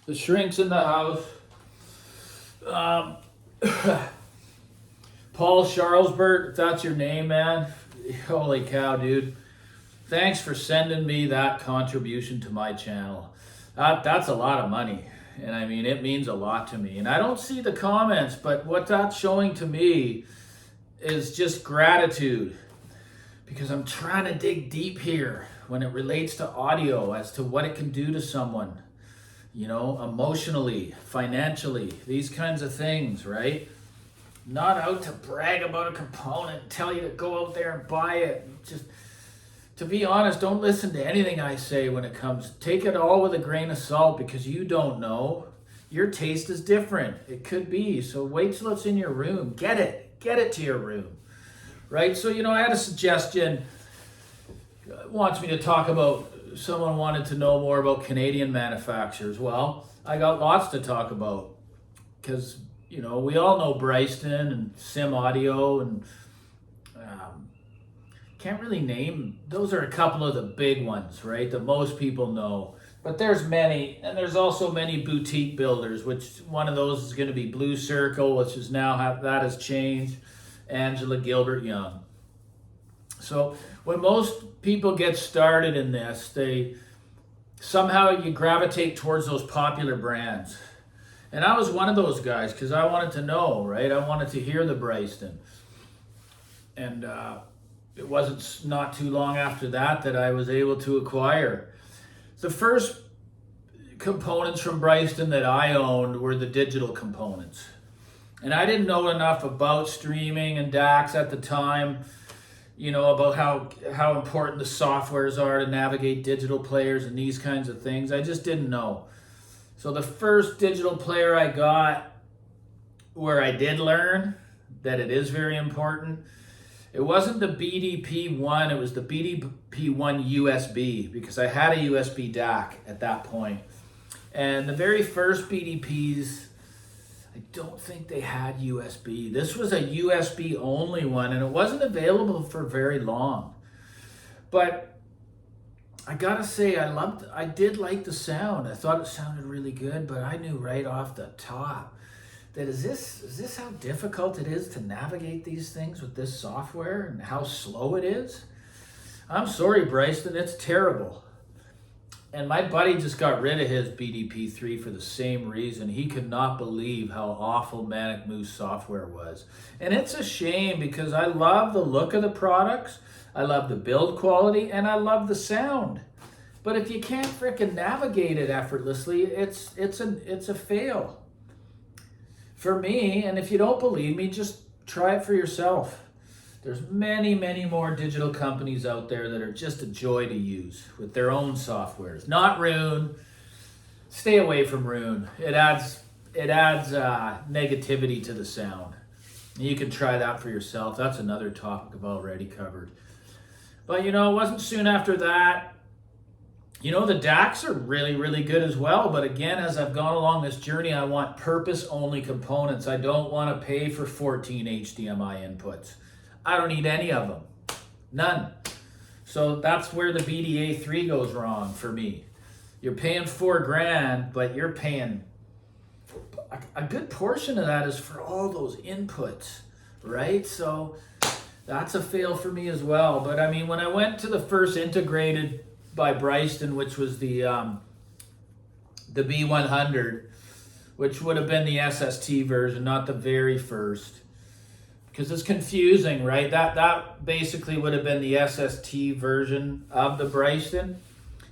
The shrink's in the house. Um, Paul Charlesbert, if that's your name, man. Holy cow, dude. Thanks for sending me that contribution to my channel. That's a lot of money. And I mean, it means a lot to me. And I don't see the comments, but what that's showing to me is just gratitude. Because I'm trying to dig deep here when it relates to audio as to what it can do to someone. You know, emotionally, financially, these kinds of things, right? Not out to brag about a component, tell you to go out there and buy it. Just, to be honest, don't listen to anything I say when it comes. Take it all with a grain of salt because you don't know. Your taste is different. It could be. So wait till it's in your room. Get it. Get it to your room. Right? So, you know, I had a suggestion. Wants me to talk about, someone wanted to know more about Canadian manufacturers. Well, I got lots to talk about because, you know, we all know Bryston and Sim Audio and can't really name, those are a couple of the big ones, right, that most people know. But there's many, and there's also many boutique builders, which one of those is going to be Blue Circle, which is now, that has changed, Angela Gilbert Young. So when most people get started in this, they somehow you gravitate towards those popular brands. And I was one of those guys because I wanted to know, right? I wanted to hear the Bryston. And it wasn't not too long after that I was able to acquire. The first components from Bryston that I owned were the digital components. And I didn't know enough about streaming and DACs at the time, you know, about how important the softwares are to navigate digital players and these kinds of things. I just didn't know. So the first digital player I got where I did learn that it is very important, it wasn't the BDP-1, it was the BDP-1 USB because I had a USB DAC at that point. And the very first BDPs, I don't think they had USB. This was a USB only one and it wasn't available for very long. But I gotta say, I did like the sound. I thought it sounded really good, but I knew right off the top that is this how difficult it is to navigate these things with this software and how slow it is? I'm sorry, Bryston, it's terrible. And my buddy just got rid of his BDP-3 for the same reason. He could not believe how awful Manic Moose software was. And it's a shame because I love the look of the products, I love the build quality, and I love the sound. But if you can't frickin' navigate it effortlessly, it's a fail. For me, and if you don't believe me, just try it for yourself. There's many, many more digital companies out there that are just a joy to use with their own softwares. Not Rune. Stay away from Rune. It adds negativity to the sound. You can try that for yourself. That's another topic I've already covered. But you know, it wasn't soon after that. You know, the DACs are really, really good as well. But again, as I've gone along this journey, I want purpose-only components. I don't want to pay for 14 HDMI inputs. I don't need any of them. None. So that's where the BDA-3 goes wrong for me. You're paying $4,000, but you're paying a good portion of that is for all those inputs, right? So that's a fail for me as well. But I mean, when I went to the first integrated by Bryston, which was the B100, which would have been the SST version, not the very first. Because it's confusing, right? That basically would have been the SST version of the Bryston.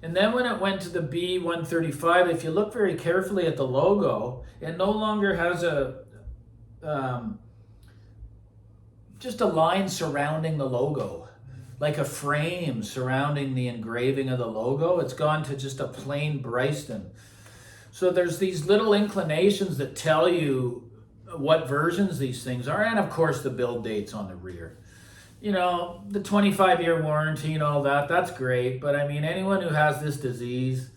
And then when it went to the B135, if you look very carefully at the logo, it no longer has just a line surrounding the logo, like a frame surrounding the engraving of the logo. It's gone to just a plain Bryston. So there's these little inclinations that tell you what versions these things are, and of course the build dates on the rear. You know, the 25-year warranty and all that, that's great, but I mean, anyone who has this disease,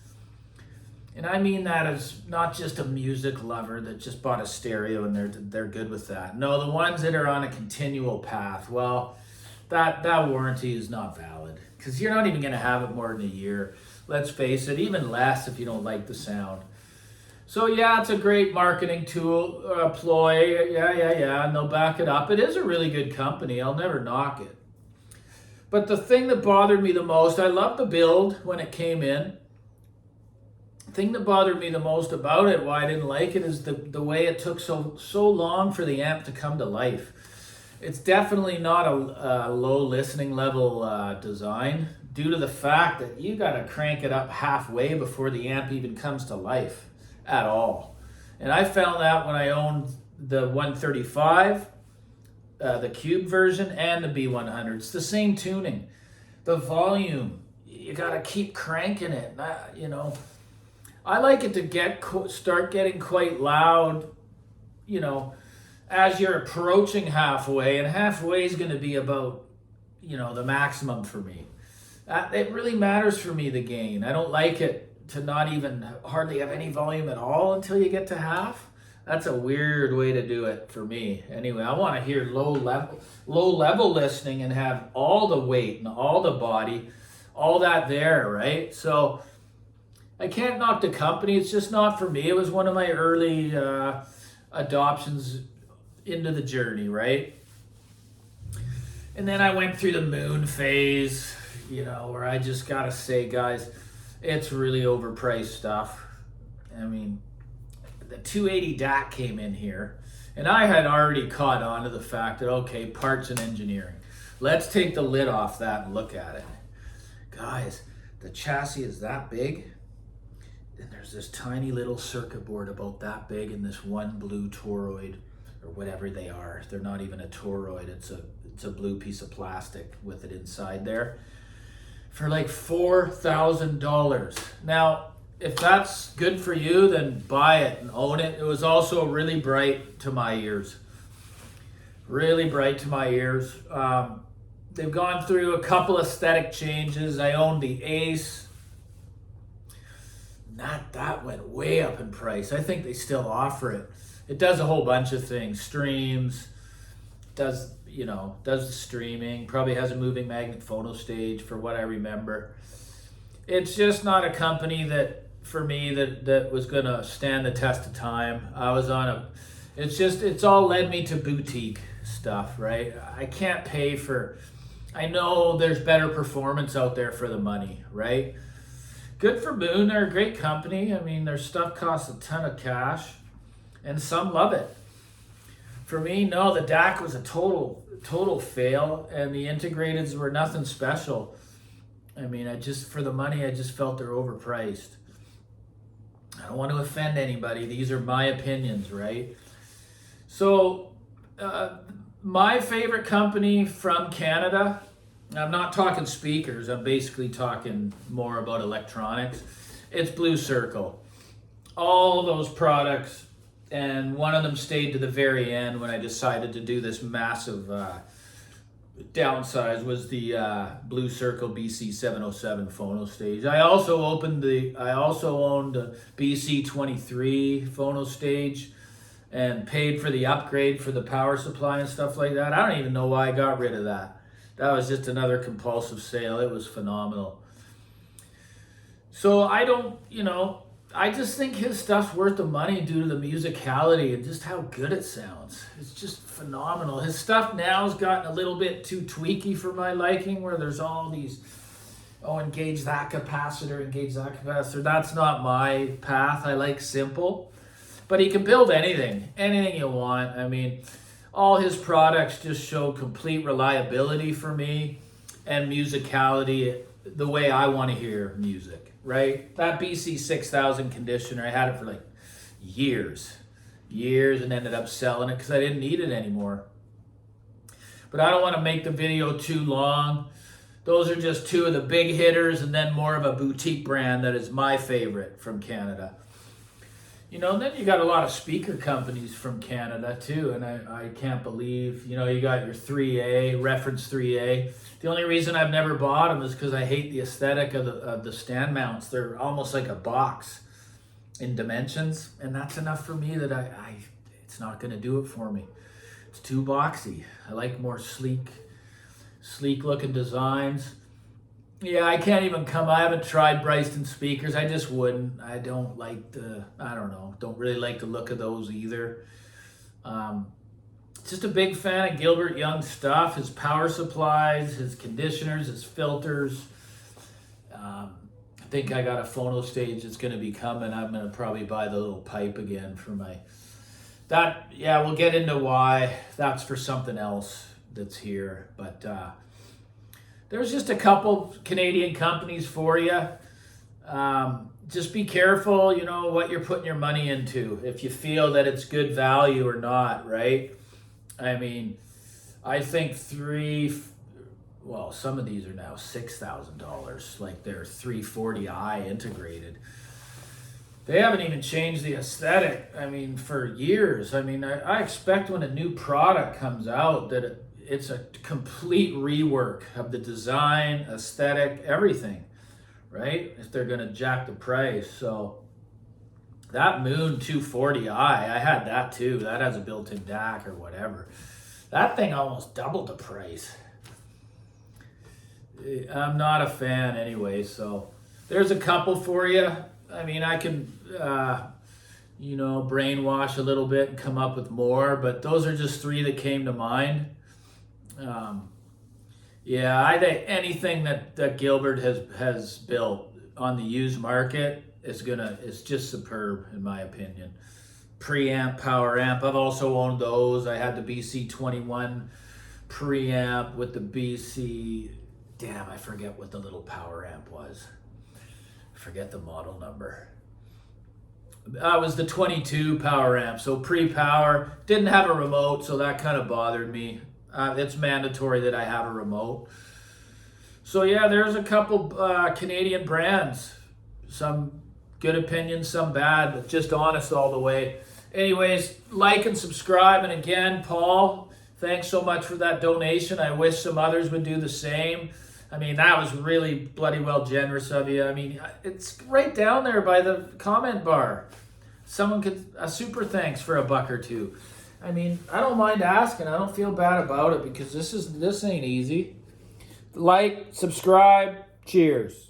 and I mean that as not just a music lover that just bought a stereo and they're good with that. No, the ones that are on a continual path, well, that warranty is not valid because you're not even going to have it more than a year. Let's face it, even less if you don't like the sound. So yeah, it's a great marketing tool, ploy. Yeah, and they'll back it up. It is a really good company. I'll never knock it. But the thing that bothered me the most, I loved the build when it came in. The thing that bothered me the most about it, why I didn't like it, is the way it took so long for the amp to come to life. It's definitely not a low listening level design, due to the fact that you got to crank it up halfway before the amp even comes to life at all. And I found that when I owned the 135, the Cube version, and the B100. It's the same tuning. The volume, you got to keep cranking it. You know, I like it to start getting quite loud, you know, as you're approaching halfway, and halfway is going to be about, you know, the maximum for me. It really matters for me, the gain. I don't like it to not even hardly have any volume at all until you get to half. That's a weird way to do it for me. Anyway, I want to hear low level listening and have all the weight and all the body, all that there, right? So I can't knock the company. It's just not for me. It was one of my early adoptions into the journey, right? And then I went through the Moon phase, you know, where I just gotta say, guys, it's really overpriced stuff. I mean, the 280 DAC came in here, and I had already caught on to the fact that, okay, parts and engineering. Let's take the lid off that and look at it. Guys, the chassis is that big, and there's this tiny little circuit board about that big in this one blue toroid, or whatever they are. They're not even a toroid, it's a blue piece of plastic with it inside there, for like $4,000. Now, if that's good for you, then buy it and own it. It was also really bright to my ears. Really bright to my ears. They've gone through a couple aesthetic changes. I owned the Ace. That went way up in price. I think they still offer it. It does a whole bunch of things. Streams, does the streaming, probably has a moving magnet phono stage for what I remember. It's just not a company that, for me, that was gonna stand the test of time. It's all led me to boutique stuff, right? I can't pay for, I know there's better performance out there for the money, right? Good for Moon, they're a great company. I mean, their stuff costs a ton of cash, and some love it. For me, no, the DAC was a total fail, and the integrateds were nothing special. I mean, for the money, I just felt they're overpriced. I don't want to offend anybody. These are my opinions, right? So, my favorite company from Canada, I'm not talking speakers, I'm basically talking more about electronics. It's Blue Circle. All those products, and one of them stayed to the very end when I decided to do this massive downsize, was the Blue Circle BC707 phono stage. I also owned a BC23 phono stage and paid for the upgrade for the power supply and stuff like that. I don't even know why I got rid of that. That was just another compulsive sale. It was phenomenal. So I just think his stuff's worth the money due to the musicality and just how good it sounds. It's just phenomenal. His stuff now's gotten a little bit too tweaky for my liking, where there's all these, engage that capacitor, engage that capacitor. That's not my path. I like simple. But he can build anything you want. I mean, all his products just show complete reliability for me and musicality, the way I want to hear music. Right? That BC 6000 conditioner, I had it for like years, and ended up selling it because I didn't need it anymore. But I don't want to make the video too long. Those are just two of the big hitters, and then more of a boutique brand that is my favorite from Canada. And then you got a lot of speaker companies from Canada too, and I can't believe, you got your 3A, Reference 3A. The only reason I've never bought them is because I hate the aesthetic of the stand mounts. They're almost like a box in dimensions, and that's enough for me that it's not going to do it for me. It's too boxy. I like more sleek looking designs. Yeah, I can't even come. I haven't tried Bryston speakers. I just wouldn't. I don't like I don't know, don't really like the look of those either. Um, just a big fan of Gilbert Young's stuff, his power supplies, his conditioners, his filters. I think I got a phono stage that's going to be coming. I'm going to probably buy the little pipe again for my, that, yeah, we'll get into why. That's for something else that's here. But there's just a couple Canadian companies for you. Just be careful, what you're putting your money into, if you feel that it's good value or not, right? I mean, I think some of these are now $6,000, like they're 340i integrated. They haven't even changed the aesthetic, for years. I expect when a new product comes out that it's a complete rework of the design, aesthetic, everything, right? If they're gonna jack the price. So that Moon 240i, I had that too. That has a built-in DAC or whatever. That thing almost doubled the price. I'm not a fan anyway, so there's a couple for you. I can, brainwash a little bit and come up with more, but those are just three that came to mind. I think anything that Gilbert has built on the used market is just superb in my opinion. Preamp, power amp. I've also owned those. I had the BC21 preamp with the BC. Damn, I forget what the little power amp was. I forget the model number. It was the 22 power amp, so pre-power. Didn't have a remote, so that kind of bothered me. It's mandatory that I have a remote. So yeah, there's a couple Canadian brands. Some good opinions, some bad, but just honest all the way. Anyways, like and subscribe. And again, Paul, thanks so much for that donation. I wish some others would do the same. That was really bloody well generous of you. It's right down there by the comment bar. Someone could, a super thanks for $1 or $2. I don't mind asking. I don't feel bad about it because this ain't easy. Like, subscribe, cheers.